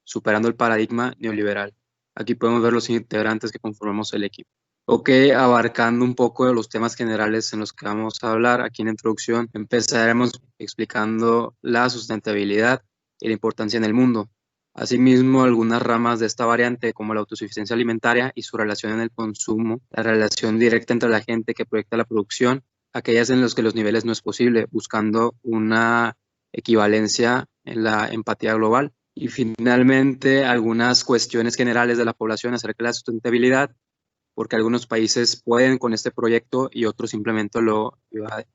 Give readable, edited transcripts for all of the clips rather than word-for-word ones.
superando el paradigma neoliberal. Aquí podemos ver los integrantes que conformamos el equipo. Ok, abarcando un poco de los temas generales en los que vamos a hablar, aquí en la introducción empezaremos explicando la sustentabilidad y la importancia en el mundo. Asimismo, algunas ramas de esta variante, como la autosuficiencia alimentaria y su relación en el consumo, la relación directa entre la gente que proyecta la producción, aquellas en las que los niveles no es posible, buscando una equivalencia en la empatía global. Y finalmente, algunas cuestiones generales de la población acerca de la sustentabilidad, porque algunos países pueden con este proyecto y otros simplemente lo evaden.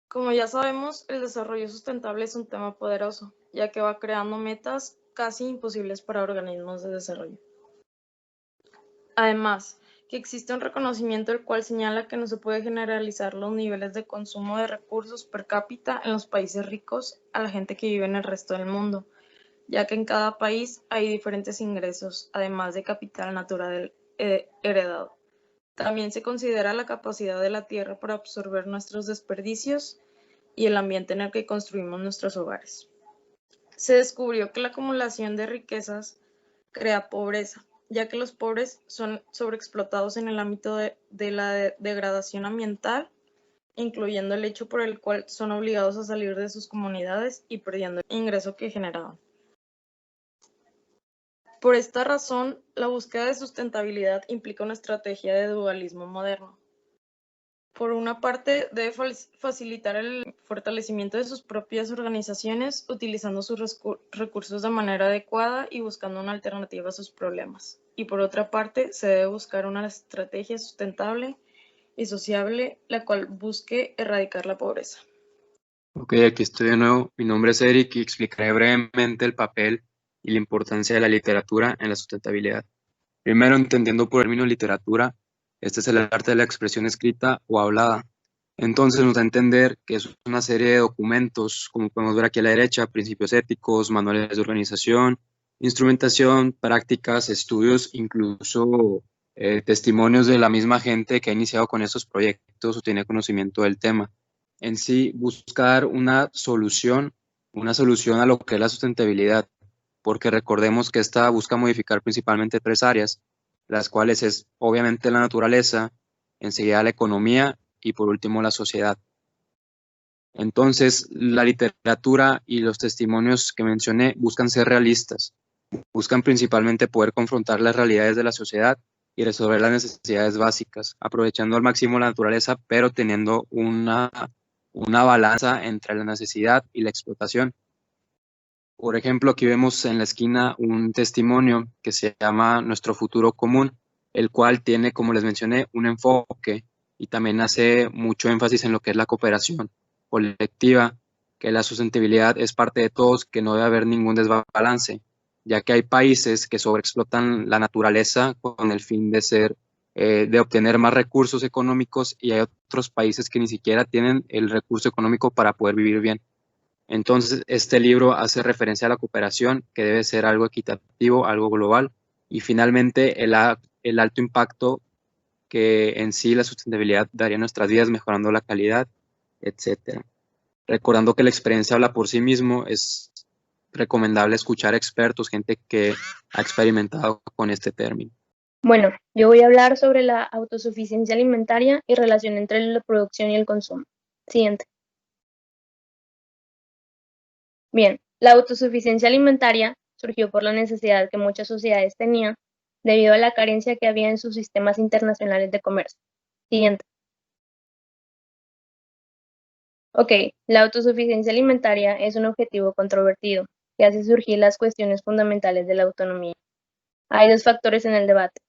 Como ya sabemos, el desarrollo sustentable es un tema poderoso, ya que va creando metas casi imposibles para organismos de desarrollo. Además, que existe un reconocimiento el cual señala que no se puede generalizar los niveles de consumo de recursos per cápita en los países ricos a la gente que vive en el resto del mundo, ya que en cada país hay diferentes ingresos, además de capital natural heredado. También se considera la capacidad de la tierra para absorber nuestros desperdicios y el ambiente en el que construimos nuestros hogares. Se descubrió que la acumulación de riquezas crea pobreza, ya que los pobres son sobreexplotados en el ámbito de la degradación ambiental, incluyendo el hecho por el cual son obligados a salir de sus comunidades y perdiendo el ingreso que generaban. Por esta razón, la búsqueda de sustentabilidad implica una estrategia de dualismo moderno. Por una parte, debe facilitar el fortalecimiento de sus propias organizaciones, utilizando sus recursos de manera adecuada y buscando una alternativa a sus problemas. Y por otra parte, se debe buscar una estrategia sustentable y sociable, la cual busque erradicar la pobreza. Ok, aquí estoy de nuevo. Mi nombre es Eric y explicaré brevemente el papel y la importancia de la literatura en la sustentabilidad. Primero, entendiendo por el término literatura, este es el arte de la expresión escrita o hablada. Entonces nos da a entender que es una serie de documentos, como podemos ver aquí a la derecha, principios éticos, manuales de organización, instrumentación, prácticas, estudios, incluso testimonios de la misma gente que ha iniciado con estos proyectos o tiene conocimiento del tema. En sí, buscar una solución a lo que es la sustentabilidad, porque recordemos que esta busca modificar principalmente tres áreas, las cuales es obviamente la naturaleza, enseguida la economía y por último la sociedad. Entonces, la literatura y los testimonios que mencioné buscan ser realistas, buscan principalmente poder confrontar las realidades de la sociedad y resolver las necesidades básicas, aprovechando al máximo la naturaleza, pero teniendo una balanza entre la necesidad y la explotación. Por ejemplo, aquí vemos en la esquina un testimonio que se llama Nuestro Futuro Común, el cual tiene, como les mencioné, un enfoque y también hace mucho énfasis en lo que es la cooperación colectiva, que la sustentabilidad es parte de todos, que no debe haber ningún desbalance, ya que hay países que sobreexplotan la naturaleza con el fin de obtener más recursos económicos y hay otros países que ni siquiera tienen el recurso económico para poder vivir bien. Entonces, este libro hace referencia a la cooperación, que debe ser algo equitativo, algo global, y finalmente el alto impacto que en sí la sustentabilidad daría a nuestras vidas, mejorando la calidad, etcétera. Recordando que la experiencia habla por sí mismo, es recomendable escuchar expertos, gente que ha experimentado con este término. Bueno, yo voy a hablar sobre la autosuficiencia alimentaria y relación entre la producción y el consumo. Siguiente. Bien, la autosuficiencia alimentaria surgió por la necesidad que muchas sociedades tenían debido a la carencia que había en sus sistemas internacionales de comercio. Siguiente. Ok, la autosuficiencia alimentaria es un objetivo controvertido que hace surgir las cuestiones fundamentales de la autonomía. Hay dos factores en el debate.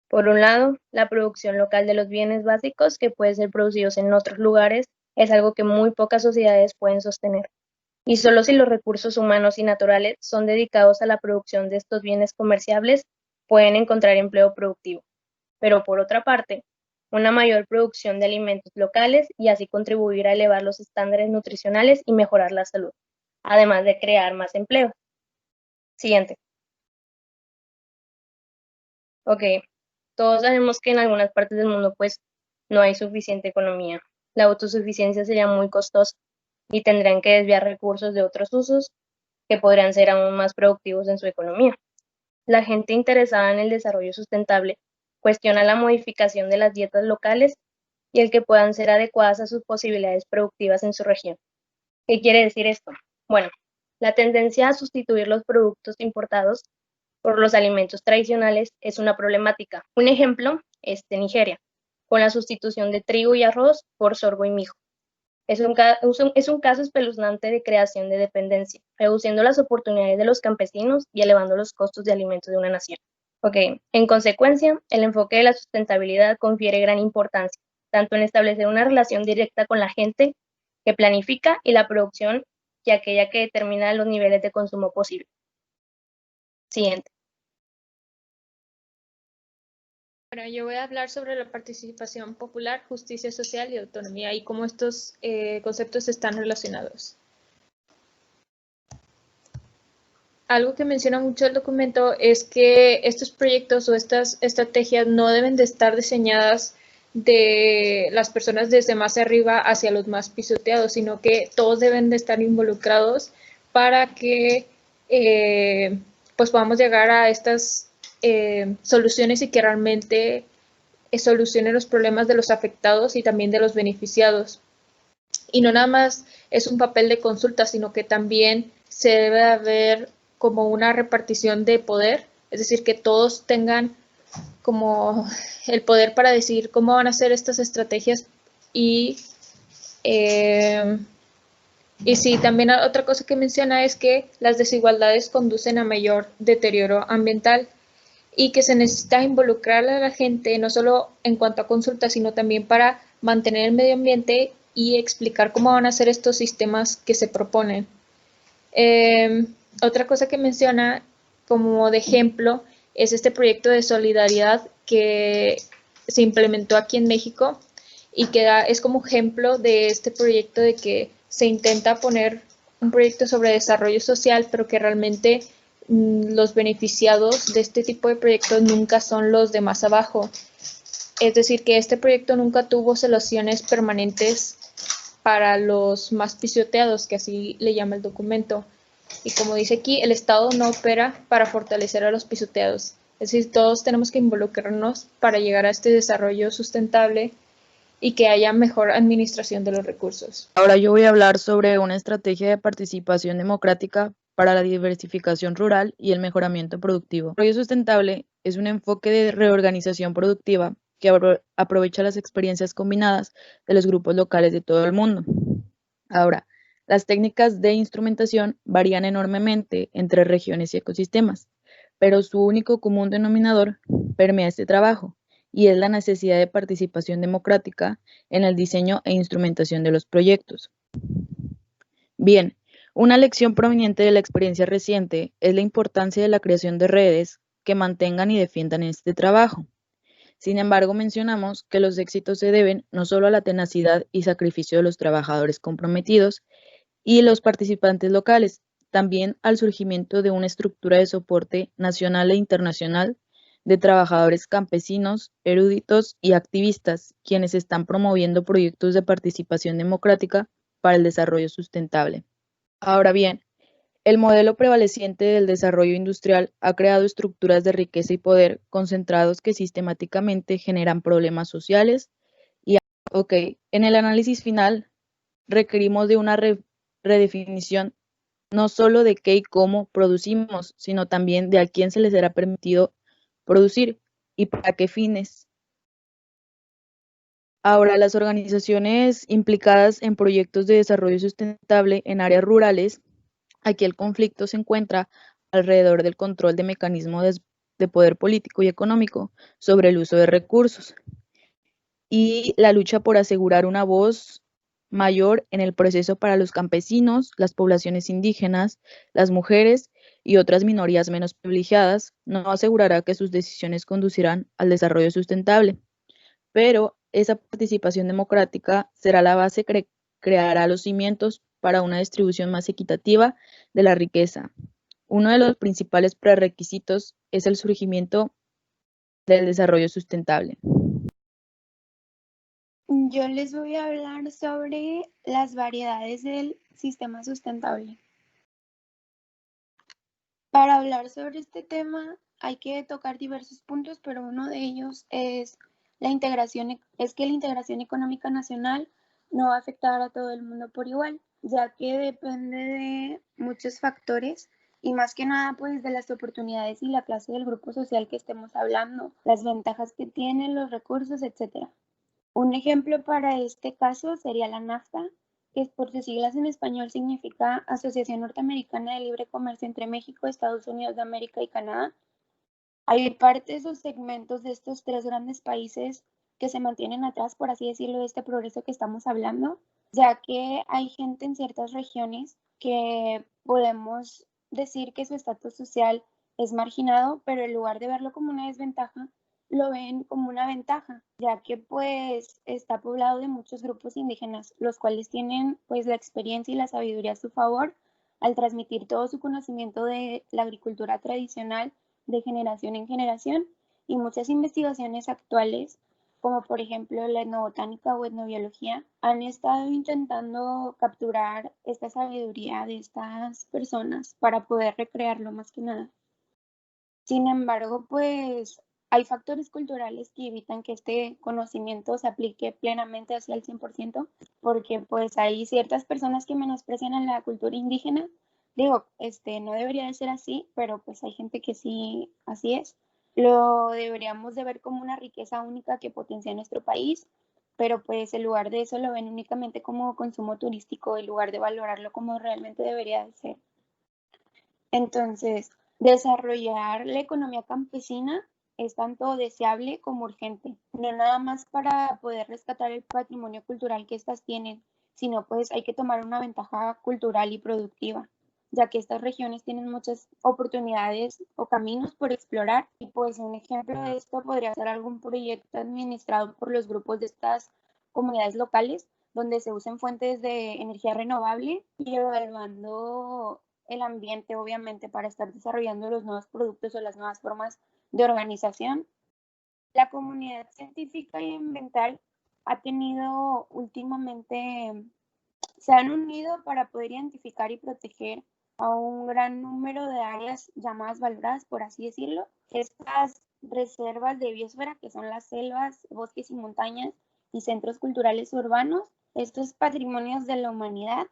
Por un lado, la producción local de los bienes básicos que pueden ser producidos en otros lugares es algo que muy pocas sociedades pueden sostener. Y solo si los recursos humanos y naturales son dedicados a la producción de estos bienes comerciables, pueden encontrar empleo productivo. Pero por otra parte, una mayor producción de alimentos locales y así contribuir a elevar los estándares nutricionales y mejorar la salud, además de crear más empleo. Siguiente. Ok, todos sabemos que en algunas partes del mundo pues no hay suficiente economía. La autosuficiencia sería muy costosa y tendrían que desviar recursos de otros usos que podrían ser aún más productivos en su economía. La gente interesada en el desarrollo sustentable cuestiona la modificación de las dietas locales y el que puedan ser adecuadas a sus posibilidades productivas en su región. ¿Qué quiere decir esto? Bueno, la tendencia a sustituir los productos importados por los alimentos tradicionales es una problemática. Un ejemplo es de Nigeria, con la sustitución de trigo y arroz por sorgo y mijo. Es un caso espeluznante de creación de dependencia, reduciendo las oportunidades de los campesinos y elevando los costos de alimentos de una nación. En consecuencia, el enfoque de la sustentabilidad confiere gran importancia, tanto en establecer una relación directa con la gente que planifica y la producción, que aquella que determina los niveles de consumo posible. Siguiente. Bueno, yo voy a hablar sobre la participación popular, justicia social y autonomía y cómo estos conceptos están relacionados. Algo que menciona mucho el documento es que estos proyectos o estas estrategias no deben de estar diseñadas de las personas desde más arriba hacia los más pisoteados, sino que todos deben de estar involucrados para que pues podamos llegar a estas soluciones y que realmente solucionen los problemas de los afectados y también de los beneficiados. Y no nada más es un papel de consulta, sino que también se debe haber como una repartición de poder, es decir, que todos tengan como el poder para decidir cómo van a ser estas estrategias y sí, también otra cosa que menciona es que las desigualdades conducen a mayor deterioro ambiental y que se necesita involucrar a la gente no solo en cuanto a consultas, sino también para mantener el medio ambiente y explicar cómo van a ser estos sistemas que se proponen. Otra cosa que menciona como de ejemplo es este proyecto de solidaridad que se implementó aquí en México y que es como ejemplo de este proyecto de que se intenta poner un proyecto sobre desarrollo social, pero que realmente los beneficiados de este tipo de proyectos nunca son los de más abajo. Es decir, que este proyecto nunca tuvo soluciones permanentes para los más pisoteados, que así le llama el documento. Y como dice aquí, el Estado no opera para fortalecer a los pisoteados. Es decir, todos tenemos que involucrarnos para llegar a este desarrollo sustentable y que haya mejor administración de los recursos. Ahora yo voy a hablar sobre una estrategia de participación democrática para la diversificación rural y el mejoramiento productivo. El desarrollo sustentable es un enfoque de reorganización productiva que aprovecha las experiencias combinadas de los grupos locales de todo el mundo. Ahora, las técnicas de instrumentación varían enormemente entre regiones y ecosistemas, pero su único común denominador permea este trabajo y es la necesidad de participación democrática en el diseño e instrumentación de los proyectos. Bien, una lección proveniente de la experiencia reciente es la importancia de la creación de redes que mantengan y defiendan este trabajo. Sin embargo, mencionamos que los éxitos se deben no solo a la tenacidad y sacrificio de los trabajadores comprometidos y los participantes locales, también al surgimiento de una estructura de soporte nacional e internacional de trabajadores campesinos, eruditos y activistas, quienes están promoviendo proyectos de participación democrática para el desarrollo sustentable. Ahora bien, el modelo prevaleciente del desarrollo industrial ha creado estructuras de riqueza y poder concentrados que sistemáticamente generan problemas sociales y, en el análisis final requerimos de una redefinición no solo de qué y cómo producimos, sino también de a quién se les será permitido producir y para qué fines. Ahora, las organizaciones implicadas en proyectos de desarrollo sustentable en áreas rurales, aquí el conflicto se encuentra alrededor del control de mecanismos de poder político y económico sobre el uso de recursos y la lucha por asegurar una voz mayor en el proceso para los campesinos, las poblaciones indígenas, las mujeres y otras minorías menos privilegiadas, no asegurará que sus decisiones conducirán al desarrollo sustentable, pero esa participación democrática será la base que creará los cimientos para una distribución más equitativa de la riqueza. Uno de los principales prerequisitos es el surgimiento del desarrollo sustentable. Yo les voy a hablar sobre las variedades del sistema sustentable. Para hablar sobre este tema hay que tocar diversos puntos, pero uno de ellos es que la integración económica nacional no va a afectar a todo el mundo por igual, ya que depende de muchos factores y más que nada pues de las oportunidades y la clase del grupo social que estemos hablando, las ventajas que tienen, los recursos, etc. Un ejemplo para este caso sería la NAFTA, que por sus siglas en español significa Asociación Norteamericana de Libre Comercio entre México, Estados Unidos de América y Canadá. Hay partes o segmentos de estos tres grandes países que se mantienen atrás, por así decirlo, de este progreso que estamos hablando, ya que hay gente en ciertas regiones que podemos decir que su estatus social es marginado, pero en lugar de verlo como una desventaja, lo ven como una ventaja, ya que pues está poblado de muchos grupos indígenas, los cuales tienen pues la experiencia y la sabiduría a su favor al transmitir todo su conocimiento de la agricultura tradicional de generación en generación, y muchas investigaciones actuales, como por ejemplo la etnobotánica o etnobiología, han estado intentando capturar esta sabiduría de estas personas para poder recrearlo más que nada. Sin embargo, pues hay factores culturales que evitan que este conocimiento se aplique plenamente hacia el 100%, porque pues hay ciertas personas que menosprecian a la cultura indígena. Digo, no debería de ser así, pero pues hay gente que sí, así es. Lo deberíamos de ver como una riqueza única que potencia nuestro país, pero pues en lugar de eso lo ven únicamente como consumo turístico en lugar de valorarlo como realmente debería de ser. Entonces, desarrollar la economía campesina es tanto deseable como urgente, no nada más para poder rescatar el patrimonio cultural que estas tienen, sino pues hay que tomar una ventaja cultural y productiva, ya que estas regiones tienen muchas oportunidades o caminos por explorar, y pues un ejemplo de esto podría ser algún proyecto administrado por los grupos de estas comunidades locales, donde se usen fuentes de energía renovable y evaluando el ambiente, obviamente, para estar desarrollando los nuevos productos o las nuevas formas de organización. La comunidad científica y ambiental ha tenido últimamente, se han unido para poder identificar y proteger a un gran número de áreas llamadas valoradas, por así decirlo. Estas reservas de biosfera, que son las selvas, bosques y montañas y centros culturales urbanos, estos patrimonios de la humanidad,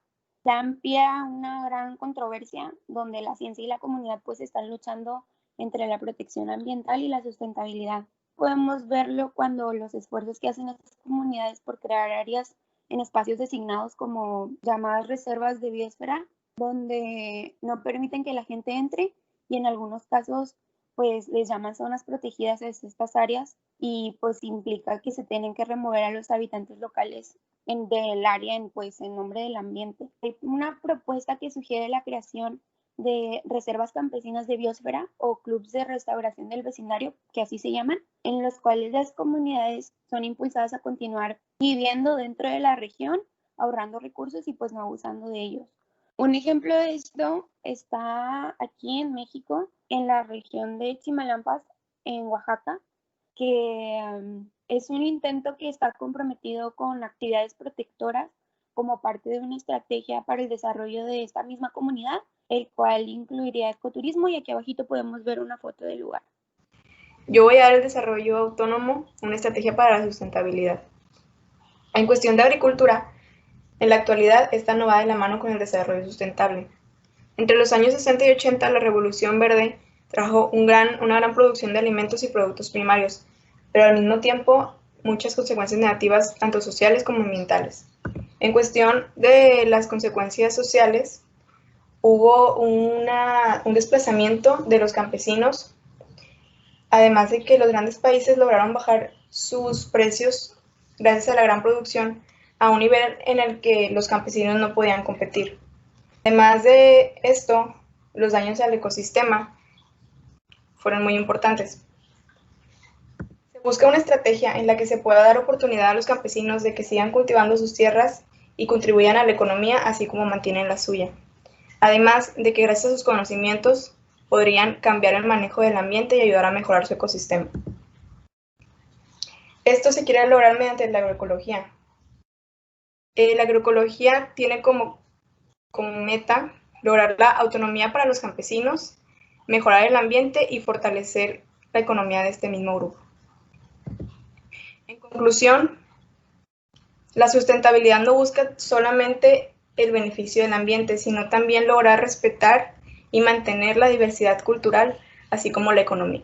dan pie a una gran controversia donde la ciencia y la comunidad pues están luchando entre la protección ambiental y la sustentabilidad. Podemos verlo cuando los esfuerzos que hacen estas comunidades por crear áreas en espacios designados como llamadas reservas de biosfera, donde no permiten que la gente entre, y en algunos casos pues les llaman zonas protegidas a estas áreas, y pues implica que se tienen que remover a los habitantes locales del área en nombre del ambiente. Hay una propuesta que sugiere la creación de reservas campesinas de biosfera o clubes de restauración del vecindario, que así se llaman, en los cuales las comunidades son impulsadas a continuar viviendo dentro de la región, ahorrando recursos y pues no abusando de ellos. Un ejemplo de esto está aquí en México, en la región de Chimalampas, en Oaxaca, que es un intento que está comprometido con actividades protectoras como parte de una estrategia para el desarrollo de esta misma comunidad, el cual incluiría ecoturismo, y aquí abajito podemos ver una foto del lugar. Yo voy a dar el desarrollo autónomo, una estrategia para la sustentabilidad. En cuestión de agricultura, en la actualidad esta no va de la mano con el desarrollo sustentable. Entre los años 60 y 80 la Revolución Verde trajo una gran producción de alimentos y productos primarios, pero al mismo tiempo muchas consecuencias negativas tanto sociales como ambientales. En cuestión de las consecuencias sociales, hubo un desplazamiento de los campesinos, además de que los grandes países lograron bajar sus precios gracias a la gran producción a un nivel en el que los campesinos no podían competir. Además de esto, los daños al ecosistema fueron muy importantes. Se busca una estrategia en la que se pueda dar oportunidad a los campesinos de que sigan cultivando sus tierras y contribuyan a la economía, así como mantienen la suya. Además de que gracias a sus conocimientos podrían cambiar el manejo del ambiente y ayudar a mejorar su ecosistema. Esto se quiere lograr mediante la agroecología. La agroecología tiene como meta lograr la autonomía para los campesinos mejorar el ambiente y fortalecer la economía de este mismo grupo. En conclusión, la sustentabilidad no busca solamente el beneficio del ambiente, sino también lograr respetar y mantener la diversidad cultural, así como la economía.